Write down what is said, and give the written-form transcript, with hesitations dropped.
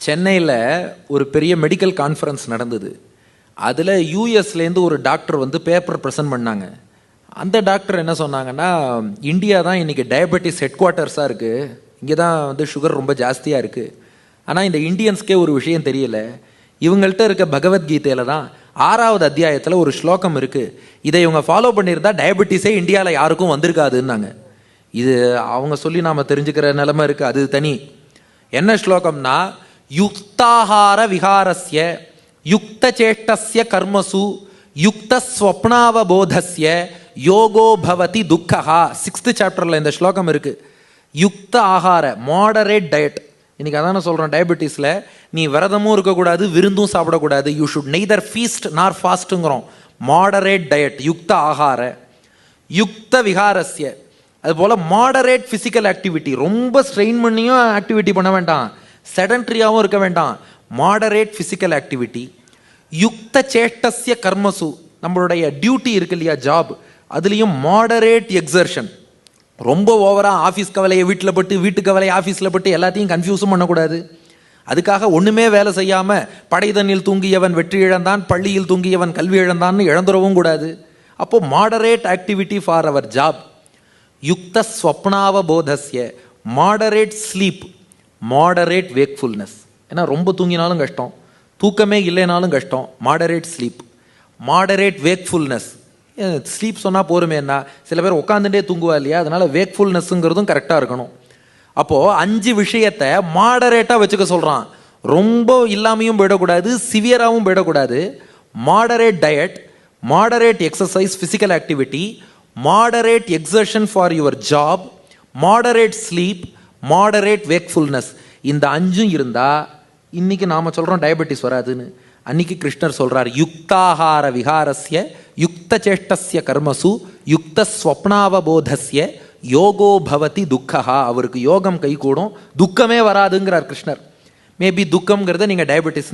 சென்னையில் ஒரு பெரிய மெடிக்கல் கான்ஃபரன்ஸ் நடந்தது. அதில் யூஎஸ்லேருந்து ஒரு டாக்டர் வந்து பேப்பர் ப்ரெசென்ட் பண்ணாங்க. அந்த டாக்டர் என்ன சொன்னாங்கன்னா, இந்தியா தான் இன்றைக்கி டயபெட்டிஸ் ஹெட் குவார்ட்டர்ஸாக இருக்குது, இங்கே தான் வந்து சுகர் ரொம்ப ஜாஸ்தியாக இருக்குது. ஆனால் இந்த இந்தியன்ஸ்க்கே ஒரு விஷயம் தெரியல, இவங்கள்ட்ட இருக்க பகவத்கீதையில் தான் 6வது அத்தியாயத்தில் ஒரு ஸ்லோகம் இருக்குது, இதை இவங்க ஃபாலோ பண்ணியிருந்தா டயபெட்டிஸே இந்தியாவில் யாருக்கும் வந்திருக்காதுன்னாங்க. இது அவங்க சொல்லி நாம் தெரிஞ்சுக்கிற நிலைமை இருக்குது, அது தனி. என்ன ஸ்லோகம்னா, யுக்தாஹார விஹாரஸ்ய யுக்த சேஷ்டஸ்ய கர்மசு யுக்த ஸ்வப்னாவபோதஸ்ய யோகோ பவதி துக்கஹா. 6th சாப்டரில் இந்த ஸ்லோகம் இருக்கு. யுக்த ஆகார, மாடரேட் டயட். இன்னைக்கு அதான சொல்கிறோம், டயபெட்டிஸில் நீ விரதமும் இருக்கக்கூடாது, விருந்தும் சாப்பிடக்கூடாது. யூ ஷுட் நெய்தர் ஃபீஸ்ட் நார் ஃபாஸ்ட்டுங்கிறோம். மாடரேட் டயட், யுக்த ஆகார. யுக்த விஹாரஸ்ய, அதுபோல் மாடரேட் ஃபிசிக்கல் ஆக்டிவிட்டி. ரொம்ப ஸ்ட்ரெயின் பண்ணியும் ஆக்டிவிட்டி பண்ண வேண்டாம், செடன்ட்ரியாகவும் இருக்க வேண்டாம். Moderate physical activity. யுக்த சேஷ்டஸ்ய கர்மசு, நம்மளுடைய டியூட்டி இருக்கு இல்லையா, ஜாப், அதுலேயும் மாடரேட் எக்ஸர்ஷன். ரொம்ப ஓவராக ஆஃபீஸ் கவலையை வீட்டில் பட்டு, வீட்டு கவலையை ஆஃபீஸில் பட்டு எல்லாத்தையும் கன்ஃபியூஸும் பண்ணக்கூடாது. அதுக்காக ஒன்றுமே வேலை செய்யாமல் படைதனில் தூங்கியவன் வெற்றி இழந்தான், பள்ளியில் தூங்கியவன் கல்வி இழந்தான்னு இழந்துடவும் கூடாது. அப்போது moderate activity for our job. யுக்த ஸ்வப்னாவபோதஸ்ய, மாடரேட் ஸ்லீப், மாடரேட் வேக்ஃபுல்னஸ். ஏன்னா ரொம்ப தூங்கினாலும் கஷ்டம், தூக்கமே இல்லைனாலும் கஷ்டம். Moderate sleep, moderate wakefulness. Sleep சொன்னால் போருமேன்னா சில பேர் உட்காந்துட்டே தூங்குவா இல்லையா, அதனால் வேக்ஃபுல்னஸ்ங்கிறதும் கரெக்டாக இருக்கணும். அப்போது 5 விஷயத்தை மாடரேட்டாக வச்சுக்க சொல்கிறான். ரொம்ப இல்லாமையும் போயிடக்கூடாது, சிவியராகவும் போயிடக்கூடாது. Moderate diet, moderate exercise physical activity, moderate exertion for your job, moderate sleep, moderate wakefulness. இந்த 5 இருந்தால் இன்னைக்கு நாம் சொல்கிறோம் டயபெட்டிஸ் வராதுன்னு. அன்னைக்கு கிருஷ்ணர் சொல்கிறார், யுக்தாஹார விஹாரஸ்ய யுக்த சேஷ்டஸ்ய கர்மசு யுக்த ஸ்வப்னாவபோதஸ்ய யோகோ பவதி துக்கஹா. அவருக்கு யோகம் கை கூடும், துக்கமே வராதுங்கிறார் கிருஷ்ணர். மேபி துக்கம்ங்கிறத நீங்கள் டயபெட்டிஸ்